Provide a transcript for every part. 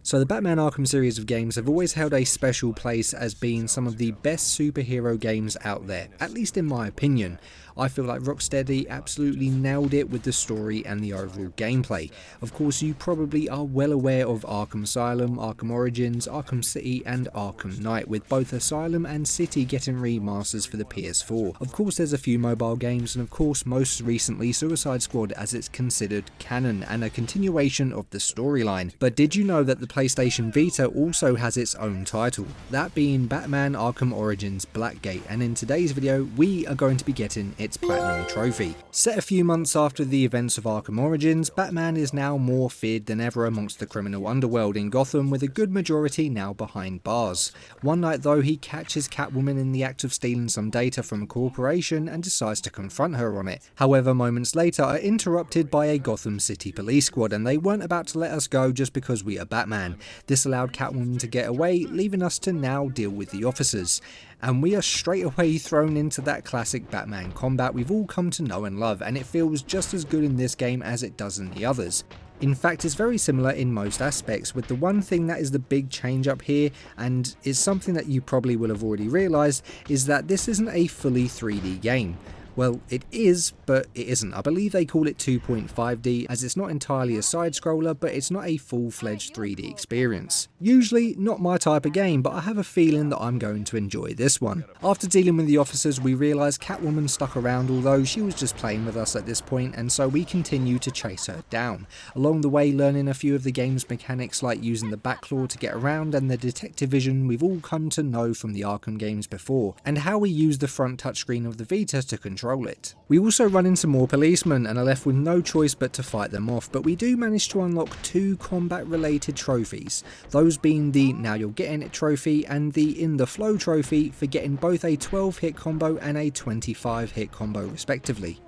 So the Batman Arkham series of games have always held a special place as being some of the best superhero games out there, at least in my opinion. I feel like Rocksteady absolutely nailed it with the story and the overall gameplay. Of course, you probably are well aware of Arkham Asylum, Arkham Origins, Arkham City and Arkham Knight, with both Asylum and City getting remasters for the PS4. Of course there's a few mobile games, and of course most recently Suicide Squad, as it's considered canon and a continuation of the storyline. But did you know that the PlayStation Vita also has its own title, that being Batman Arkham Origins Blackgate, and in today's video we are going to be getting its platinum trophy. Set a few months after the events of Arkham Origins, Batman is now more feared than ever amongst the criminal underworld in Gotham, with a good majority now behind bars. One night though, he catches Catwoman in the act of stealing some data from a corporation and decides to confront her on it. However, moments later are interrupted by a Gotham City police squad, and they weren't about to let us go just because we are Batman. This allowed Catwoman to get away, leaving us to now deal with the officers. And we are straight away thrown into that classic Batman combat we've all come to know and love, and it feels just as good in this game as it does in the others. In fact, it's very similar in most aspects, with the one thing that is the big change up here, and is something that you probably will have already realised, is that this isn't a fully 3D game. Well, it is, but it isn't. I believe they call it 2.5D, as it's not entirely a side-scroller, but it's not a full-fledged 3D experience. Usually not my type of game, but I have a feeling that I'm going to enjoy this one. After dealing with the officers, we realise Catwoman stuck around, although she was just playing with us at this point, and so we continue to chase her down. Along the way, learning a few of the game's mechanics, like using the backlaw to get around and the detective vision we've all come to know from the Arkham games before, and how we use the front touchscreen of the Vita to control it. We also run into more policemen and are left with no choice but to fight them off, but we do manage to unlock 2 combat related trophies, those being the Now You're Getting It trophy and the In the Flow trophy for getting both a 12 hit combo and a 25 hit combo respectively.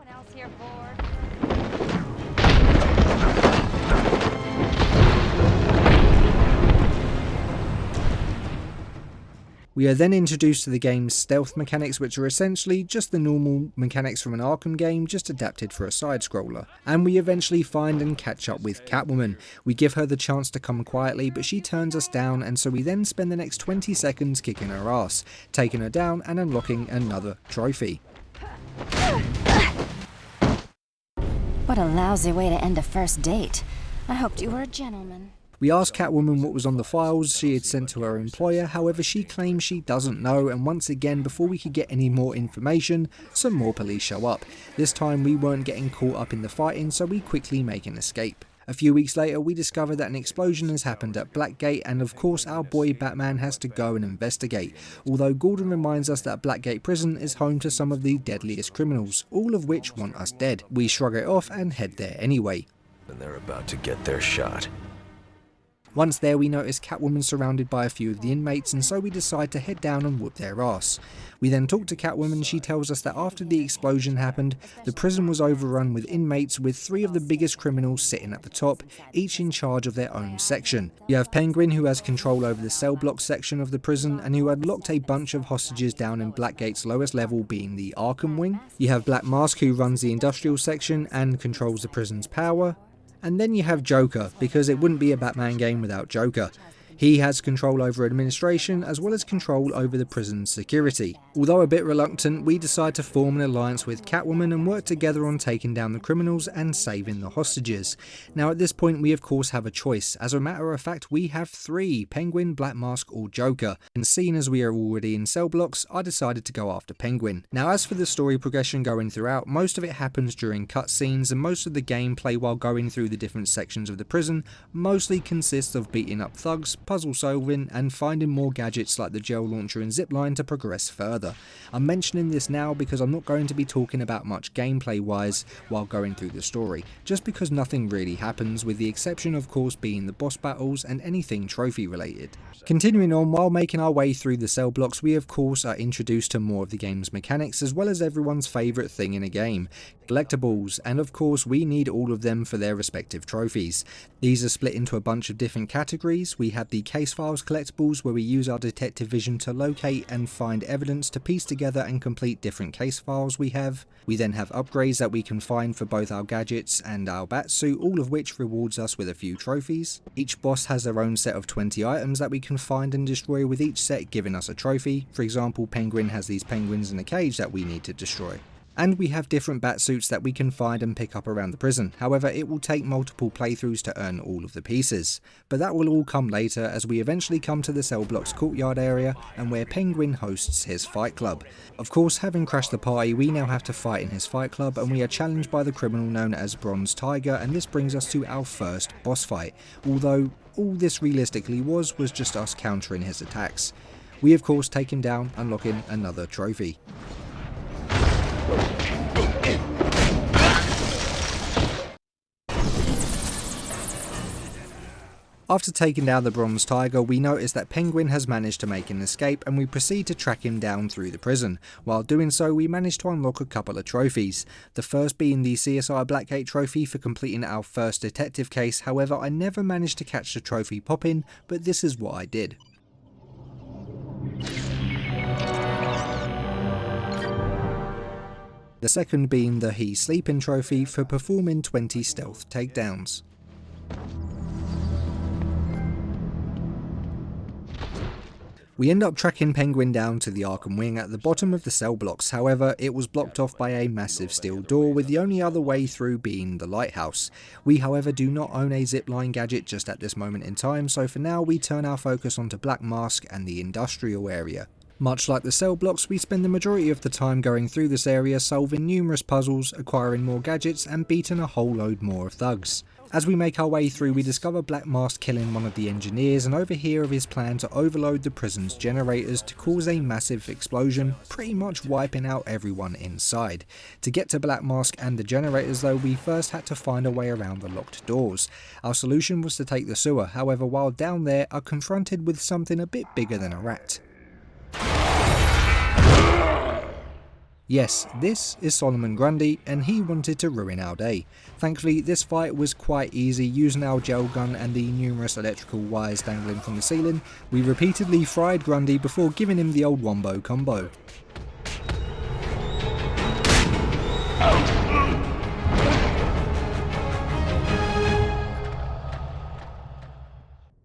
We are then introduced to the game's stealth mechanics, which are essentially just the normal mechanics from an Arkham game, just adapted for a side-scroller. And we eventually find and catch up with Catwoman. We give her the chance to come quietly, but she turns us down, and so we then spend the next 20 seconds kicking her ass, taking her down and unlocking another trophy. What a lousy way to end a first date. I hoped you were a gentleman. We asked Catwoman what was on the files she had sent to her employer, however she claims she doesn't know, and once again, before we could get any more information, some more police show up. This time we weren't getting caught up in the fighting, so we quickly make an escape. A few weeks later, we discover that an explosion has happened at Blackgate, and of course our boy Batman has to go and investigate, although Gordon reminds us that Blackgate prison is home to some of the deadliest criminals, all of which want us dead. We shrug it off and head there anyway. And they're about to get their shot. Once there, we notice Catwoman surrounded by a few of the inmates, and so we decide to head down and whoop their ass. We then talk to Catwoman. She tells us that after the explosion happened, the prison was overrun with inmates, with 3 of the biggest criminals sitting at the top, each in charge of their own section. You have Penguin, who has control over the cell block section of the prison, and who had locked a bunch of hostages down in Blackgate's lowest level, being the Arkham Wing. You have Black Mask, who runs the industrial section and controls the prison's power. And then you have Joker, because it wouldn't be a Batman game without Joker. He has control over administration as well as control over the prison's security. Although a bit reluctant, we decide to form an alliance with Catwoman and work together on taking down the criminals and saving the hostages. Now at this point we of course have a choice. As a matter of fact, we have 3, Penguin, Black Mask or Joker, and seeing as we are already in cell blocks, I decided to go after Penguin. Now as for the story progression going throughout, most of it happens during cutscenes, and most of the gameplay while going through the different sections of the prison mostly consists of beating up thugs, puzzle solving and finding more gadgets like the gel launcher and zipline to progress further. I'm mentioning this now because I'm not going to be talking about much gameplay wise while going through the story, just because nothing really happens, with the exception of course being the boss battles and anything trophy related. Continuing on, while making our way through the cell blocks, we of course are introduced to more of the game's mechanics as well as everyone's favourite thing in a game, collectibles, and of course we need all of them for their respective trophies. These are split into a bunch of different categories. We have the case files collectibles, where we use our detective vision to locate and find evidence to piece together and complete different case files we have. We then have upgrades that we can find for both our gadgets and our batsuit, all of which rewards us with a few trophies. Each boss has their own set of 20 items that we can find and destroy, with each set giving us a trophy. For example, Penguin has these penguins in a cage that we need to destroy. And we have different batsuits that we can find and pick up around the prison. However, it will take multiple playthroughs to earn all of the pieces. But that will all come later, as we eventually come to the cell block's courtyard area and where Penguin hosts his fight club. Of course, having crashed the party, we now have to fight in his fight club, and we are challenged by the criminal known as Bronze Tiger, and this brings us to our first boss fight. Although all this realistically was just us countering his attacks. We of course take him down, unlocking another trophy. After taking down the Bronze Tiger, we notice that Penguin has managed to make an escape, and we proceed to track him down through the prison. While doing so, we manage to unlock a couple of trophies. The first being the CSI Blackgate trophy for completing our first detective case. However, I never managed to catch the trophy pop-in, but this is what I did. The second being the He's Sleeping trophy for performing 20 stealth takedowns. We end up tracking Penguin down to the Arkham wing at the bottom of the cell blocks. However, it was blocked off by a massive steel door, with the only other way through being the lighthouse. We however do not own a zipline gadget just at this moment in time, so for now we turn our focus onto Black Mask and the industrial area. Much like the cell blocks, we spend the majority of the time going through this area, solving numerous puzzles, acquiring more gadgets, and beating a whole load more of thugs. As we make our way through, we discover Black Mask killing one of the engineers and overhear of his plan to overload the prison's generators to cause a massive explosion, pretty much wiping out everyone inside. To get to Black Mask and the generators though, we first had to find a way around the locked doors. Our solution was to take the sewer, however while down there are confronted with something a bit bigger than a rat. Yes, this is Solomon Grundy, and he wanted to ruin our day. Thankfully, this fight was quite easy. Using our gel gun and the numerous electrical wires dangling from the ceiling, we repeatedly fried Grundy before giving him the old wombo combo.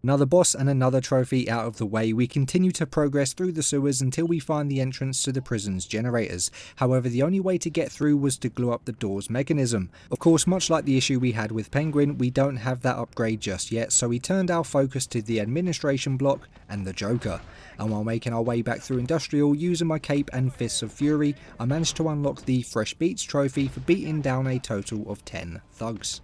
Another boss and another trophy out of the way, we continue to progress through the sewers until we find the entrance to the prison's generators. However, the only way to get through was to glue up the door's mechanism. Of course, much like the issue we had with Penguin, we don't have that upgrade just yet, so we turned our focus to the administration block and the Joker. And while making our way back through Industrial, using my cape and Fists of Fury, I managed to unlock the Fresh Beats trophy for beating down a total of 10 thugs.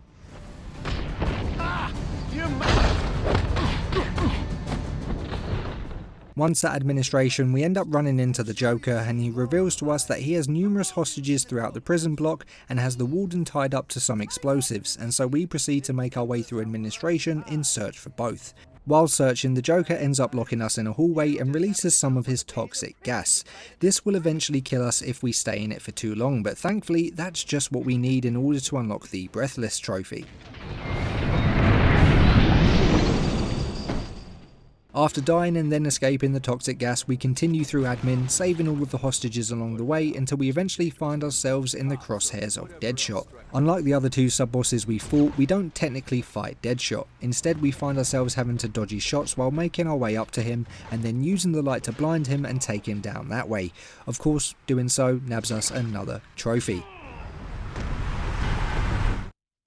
Once at administration, we end up running into the Joker, and he reveals to us that he has numerous hostages throughout the prison block and has the warden tied up to some explosives, and so we proceed to make our way through administration in search for both. While searching, the Joker ends up locking us in a hallway and releases some of his toxic gas. This will eventually kill us if we stay in it for too long, but thankfully that's just what we need in order to unlock the Breathless trophy. After dying and then escaping the toxic gas, we continue through admin, saving all of the hostages along the way until we eventually find ourselves in the crosshairs of Deadshot. Unlike the other two sub-bosses we fought, we don't technically fight Deadshot. Instead, we find ourselves having to dodge his shots while making our way up to him and then using the light to blind him and take him down that way. Of course, doing so nabs us another trophy.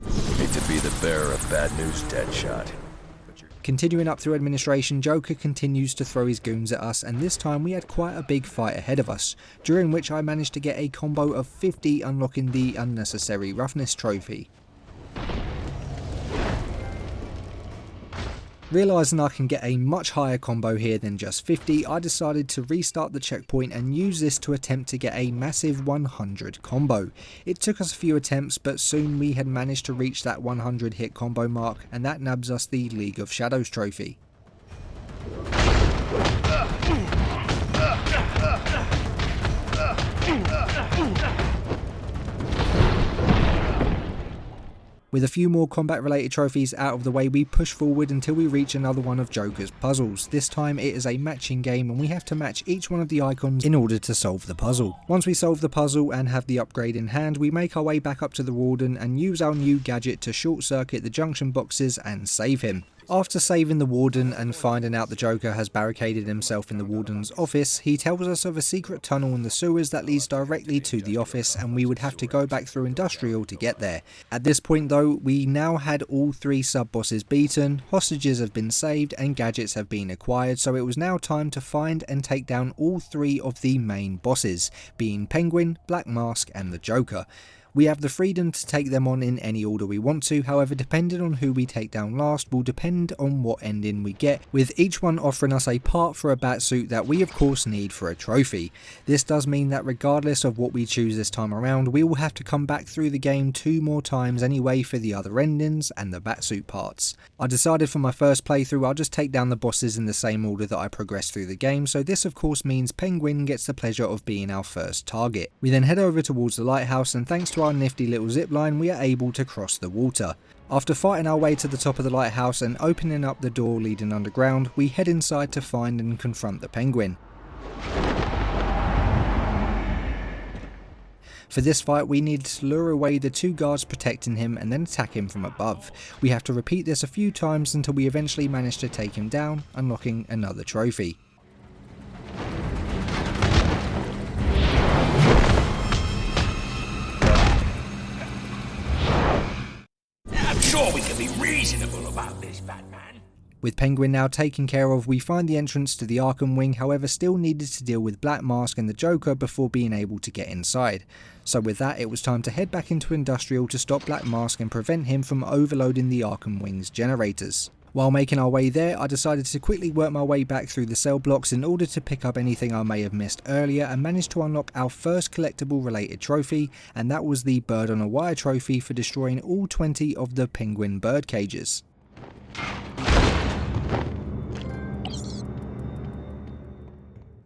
Hate to be the bearer of bad news, Deadshot. Continuing up through administration, Joker continues to throw his goons at us, and this time we had quite a big fight ahead of us, during which I managed to get a combo of 50, unlocking the Unnecessary Roughness trophy. Realising I can get a much higher combo here than just 50, I decided to restart the checkpoint and use this to attempt to get a massive 100 combo. It took us a few attempts, but soon we had managed to reach that 100 hit combo mark, and that nabs us the League of Shadows trophy. With a few more combat related trophies out of the way, we push forward until we reach another one of Joker's puzzles. This time it is a matching game and we have to match each one of the icons in order to solve the puzzle. Once we solve the puzzle and have the upgrade in hand, we make our way back up to the warden and use our new gadget to short circuit the junction boxes and save him. After saving the warden and finding out the Joker has barricaded himself in the warden's office, he tells us of a secret tunnel in the sewers that leads directly to the office, and we would have to go back through Industrial to get there. At this point though, we now had all 3 sub-bosses beaten, hostages have been saved and gadgets have been acquired, so it was now time to find and take down all 3 of the main bosses, being Penguin, Black Mask and the Joker. We have the freedom to take them on in any order we want to, however depending on who we take down last will depend on what ending we get, with each one offering us a part for a batsuit that we of course need for a trophy. This does mean that regardless of what we choose this time around, we will have to come back through the game 2 more times anyway for the other endings and the batsuit parts. I decided for my first playthrough I'll just take down the bosses in the same order that I progressed through the game, so this of course means Penguin gets the pleasure of being our first target. We then head over towards the lighthouse and thanks to our nifty little zipline we are able to cross the water. After fighting our way to the top of the lighthouse and opening up the door leading underground, we head inside to find and confront the Penguin. For this fight we needed to lure away the 2 guards protecting him and then attack him from above. We have to repeat this a few times until we eventually manage to take him down, unlocking another trophy. Sure we can be reasonable about this, Batman. With Penguin now taken care of, we find the entrance to the Arkham wing, however still needed to deal with Black Mask and the Joker before being able to get inside. So with that it was time to head back into Industrial to stop Black Mask and prevent him from overloading the Arkham wing's generators. While making our way there, I decided to quickly work my way back through the cell blocks in order to pick up anything I may have missed earlier and managed to unlock our first collectible related trophy, and that was the Bird on a Wire trophy for destroying all 20 of the Penguin bird cages.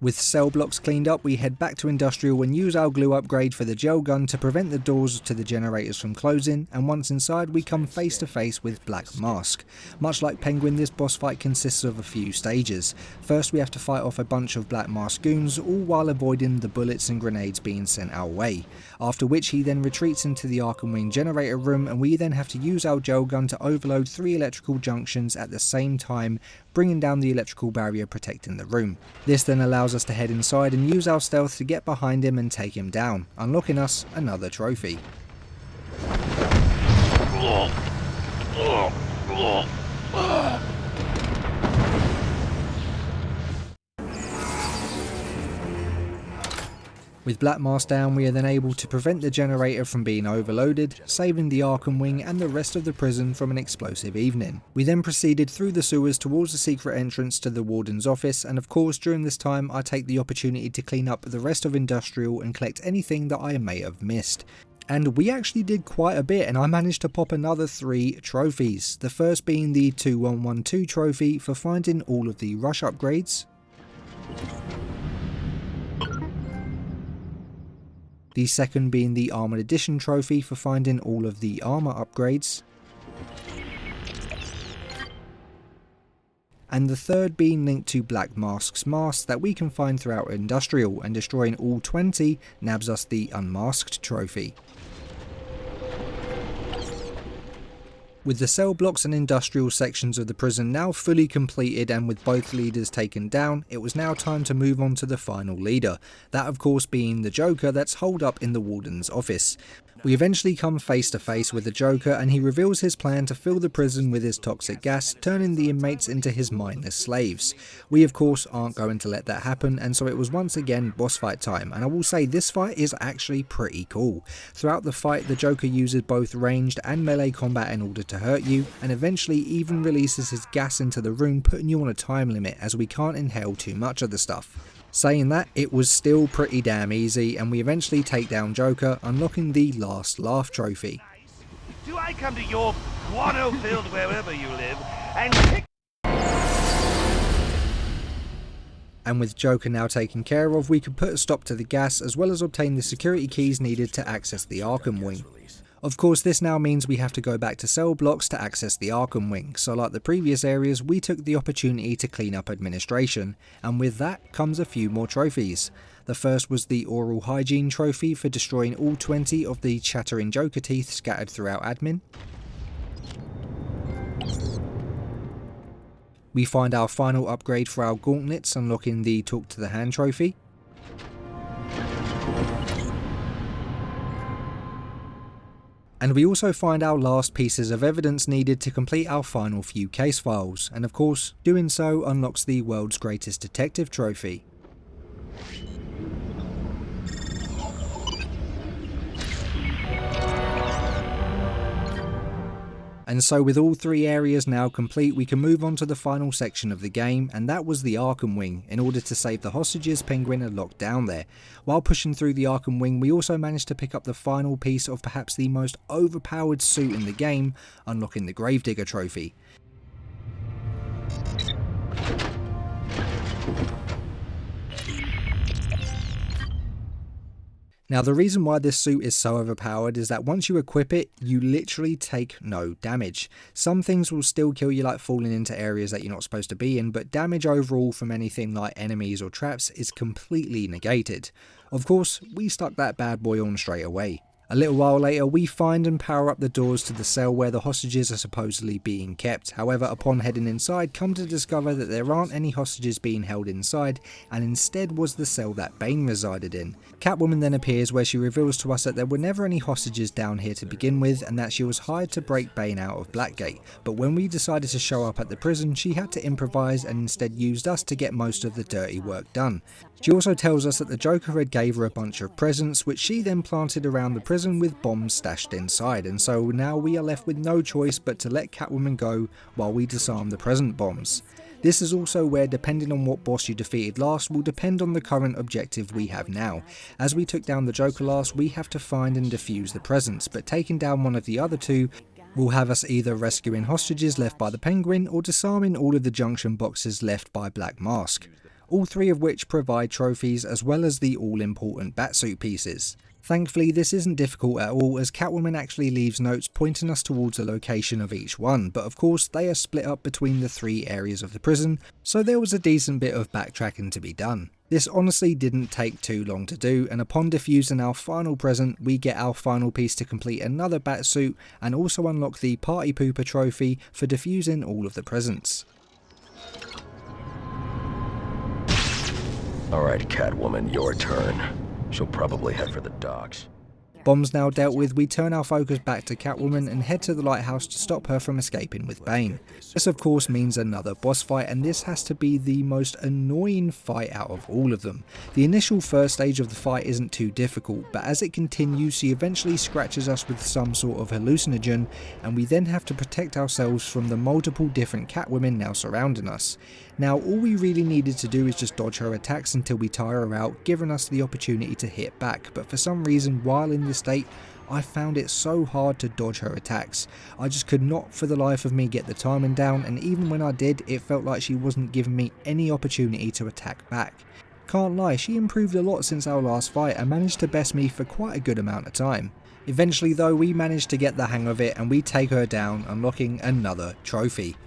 With cell blocks cleaned up, we head back to Industrial and use our glue upgrade for the gel gun to prevent the doors to the generators from closing, and once inside we come face to face with Black Mask. Much like Penguin, this boss fight consists of a few stages. First we have to fight off a bunch of Black Mask goons, all while avoiding the bullets and grenades being sent our way, after which he then retreats into the Arkham Wing generator room and we then have to use our gel gun to overload 3 electrical junctions at the same time, bringing down the electrical barrier protecting the room. This then allows us to head inside and use our stealth to get behind him and take him down, unlocking us another trophy. With Black Mask down, we are then able to prevent the generator from being overloaded, saving the Arkham Wing and the rest of the prison from an explosive evening. We then proceeded through the sewers towards the secret entrance to the warden's office, and of course during this time I take the opportunity to clean up the rest of Industrial and collect anything that I may have missed. And we actually did quite a bit, and I managed to pop another 3 trophies. The first being the 2112 trophy for finding all of the rush upgrades. The second being the Armored Edition trophy for finding all of the armor upgrades. And the third being linked to Black Mask's mask that we can find throughout Industrial, and destroying all 20 nabs us the Unmasked trophy. With the cell blocks and industrial sections of the prison now fully completed and with both leaders taken down, it was now time to move on to the final leader, that of course being the Joker that's holed up in the warden's office. We eventually come face to face with the Joker and he reveals his plan to fill the prison with his toxic gas, turning the inmates into his mindless slaves. We of course aren't going to let that happen, and so it was once again boss fight time, and I will say this fight is actually pretty cool. Throughout the fight the Joker uses both ranged and melee combat in order to hurt you, and eventually even releases his gas into the room, putting you on a time limit as we can't inhale too much of the stuff. Saying that, it was still pretty damn easy, and we eventually take down Joker, unlocking the Last Laugh trophy. Do I come to your guano field wherever you live and pick? And with Joker now taken care of, we can put a stop to the gas as well as obtain the security keys needed to access the Arkham Wing. Of course, this now means we have to go back to cell blocks to access the Arkham wing, so like the previous areas, we took the opportunity to clean up administration, and with that comes a few more trophies. The first was the oral hygiene trophy for destroying all 20 of the chattering Joker teeth scattered throughout admin. We find our final upgrade for our gauntlets, unlocking the Talk to the Hand trophy. And we also find our last pieces of evidence needed to complete our final few case files, and of course, doing so unlocks the world's greatest detective trophy. And so with all three areas now complete, we can move on to the final section of the game, and that was the Arkham wing, in order to save the hostages Penguin had locked down there. While pushing through the Arkham wing, we also managed to pick up the final piece of perhaps the most overpowered suit in the game, unlocking the Gravedigger trophy. Now the reason why this suit is so overpowered is that once you equip it, you literally take no damage. Some things will still kill you, like falling into areas that you're not supposed to be in, but damage overall from anything like enemies or traps is completely negated. Of course, we stuck that bad boy on straight away. A little while later, we find and power up the doors to the cell where the hostages are supposedly being kept. However, upon heading inside, come to discover that there aren't any hostages being held inside, and instead was the cell that Bane resided in. Catwoman then appears, where she reveals to us that there were never any hostages down here to begin with, and that she was hired to break Bane out of Blackgate. But when we decided to show up at the prison, she had to improvise and instead used us to get most of the dirty work done. She also tells us that the Joker had gave her a bunch of presents, which she then planted around the prison with bombs stashed inside, and so now we are left with no choice but to let Catwoman go while we disarm the present bombs. This is also where, depending on what boss you defeated last, will depend on the current objective we have now. As we took down the Joker last, we have to find and defuse the presents, but taking down one of the other two will have us either rescuing hostages left by the Penguin or disarming all of the junction boxes left by Black Mask. All three of which provide trophies as well as the all-important Batsuit pieces. Thankfully, this isn't difficult at all, as Catwoman actually leaves notes pointing us towards the location of each one, but of course they are split up between the three areas of the prison, so there was a decent bit of backtracking to be done. This honestly didn't take too long to do, and upon defusing our final present, we get our final piece to complete another Batsuit and also unlock the Party Pooper trophy for defusing all of the presents. Alright, Catwoman, your turn. She'll probably head for the docks. Bombs now dealt with, we turn our focus back to Catwoman and head to the lighthouse to stop her from escaping with Bane. This of course means another boss fight, and this has to be the most annoying fight out of all of them. The initial first stage of the fight isn't too difficult, but as it continues she eventually scratches us with some sort of hallucinogen, and we then have to protect ourselves from the multiple different Catwomen now surrounding us. Now all we really needed to do is just dodge her attacks until we tire her out, giving us the opportunity to hit back, but for some reason while in this state I found it so hard to dodge her attacks. I just could not for the life of me get the timing down, and even when I did, it felt like she wasn't giving me any opportunity to attack back. Can't lie, she improved a lot since our last fight and managed to best me for quite a good amount of time. Eventually though, we managed to get the hang of it and we take her down, unlocking another trophy.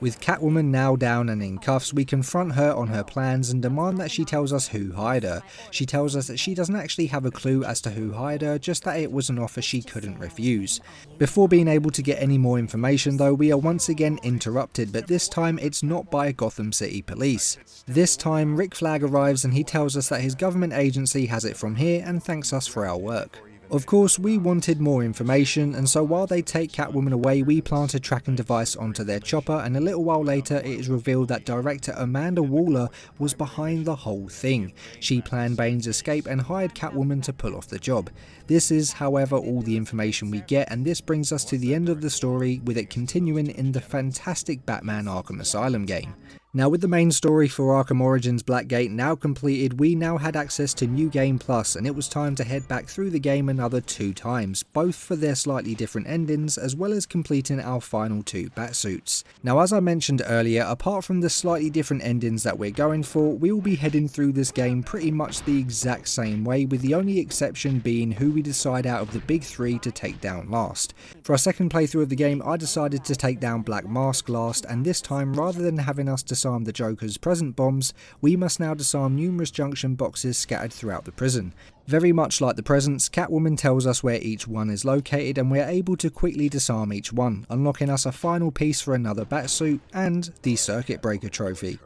With Catwoman now down and in cuffs, we confront her on her plans and demand that she tells us who hired her. She tells us that she doesn't actually have a clue as to who hired her, just that it was an offer she couldn't refuse. Before being able to get any more information though, we are once again interrupted, but this time it's not by Gotham City Police. This time Rick Flag arrives and he tells us that his government agency has it from here and thanks us for our work. Of course, we wanted more information, and so while they take Catwoman away, we plant a tracking device onto their chopper, and a little while later it is revealed that director Amanda Waller was behind the whole thing. She planned Bane's escape and hired Catwoman to pull off the job. This is, however, all the information we get, and this brings us to the end of the story, with it continuing in the fantastic Batman Arkham Asylum game. Now, with the main story for Arkham Origins Blackgate now completed, we now had access to New Game Plus, and it was time to head back through the game another 2 times, both for their slightly different endings, as well as completing our final 2 Batsuits. Now, as I mentioned earlier, apart from the slightly different endings that we're going for, we will be heading through this game pretty much the exact same way, with the only exception being who we decide out of the big 3 to take down last. For our second playthrough of the game, I decided to take down Black Mask last, and this time, rather than having us disarm the Joker's present bombs, we must now disarm numerous junction boxes scattered throughout the prison. Very much like the presents, Catwoman tells us where each one is located, and we're able to quickly disarm each one, unlocking us a final piece for another Batsuit and the Circuit Breaker trophy.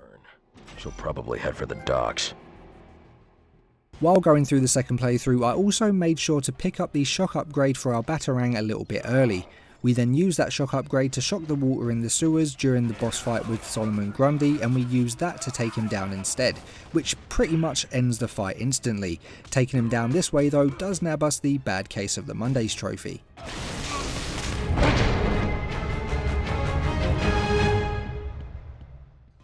She'll probably head for the docks. While going through the second playthrough, I also made sure to pick up the shock upgrade for our Batarang a little bit early. We then used that shock upgrade to shock the water in the sewers during the boss fight with Solomon Grundy, and we used that to take him down instead, which pretty much ends the fight instantly. Taking him down this way though does nab us the bad case of the Mondays trophy.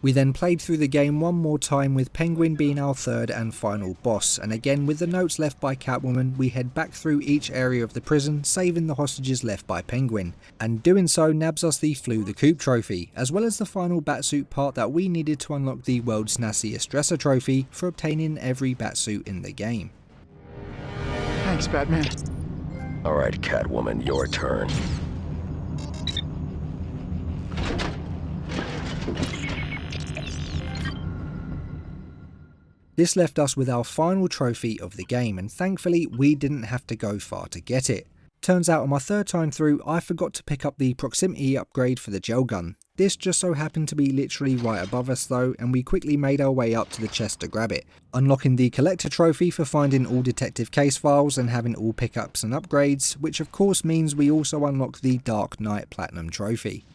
We then played through the game one more time, with Penguin being our third and final boss, and again with the notes left by Catwoman, we head back through each area of the prison, saving the hostages left by Penguin, and doing so nabs us the Flew the Coop trophy, as well as the final Batsuit part that we needed to unlock the World's Nastiest Dresser trophy for obtaining every Batsuit in the game. Thanks, Batman. Alright, Catwoman, your turn. This left us with our final trophy of the game, and thankfully we didn't have to go far to get it. Turns out on my third time through, I forgot to pick up the proximity upgrade for the gel gun. This just so happened to be literally right above us though, and we quickly made our way up to the chest to grab it, unlocking the collector trophy for finding all detective case files and having all pickups and upgrades, which of course means we also unlock the Dark Knight Platinum trophy.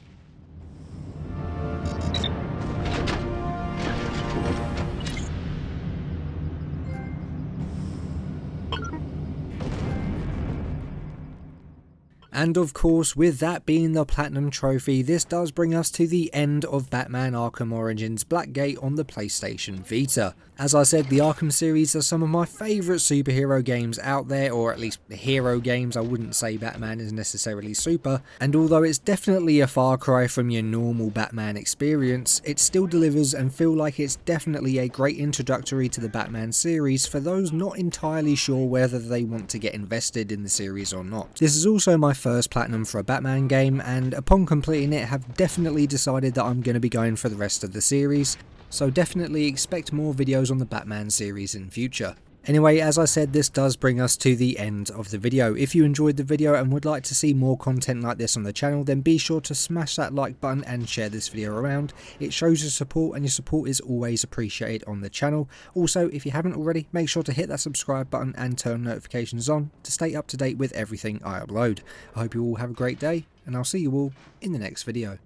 And of course, with that being the Platinum Trophy, this does bring us to the end of Batman Arkham Origins Blackgate on the PlayStation Vita. As I said, the Arkham series are some of my favourite superhero games out there, or at least hero games. I wouldn't say Batman is necessarily super, and although it's definitely a far cry from your normal Batman experience, it still delivers and feel like it's definitely a great introductory to the Batman series for those not entirely sure whether they want to get invested in the series or not. This is also my first Platinum for a Batman game, and upon completing it have definitely decided that I'm going to be going for the rest of the series, so definitely expect more videos on the Batman series in future. Anyway, as I said, this does bring us to the end of the video. If you enjoyed the video and would like to see more content like this on the channel, then be sure to smash that like button and share this video around. It shows your support, and your support is always appreciated on the channel. Also, if you haven't already, make sure to hit that subscribe button and turn notifications on to stay up to date with everything I upload. I hope you all have a great day, and I'll see you all in the next video.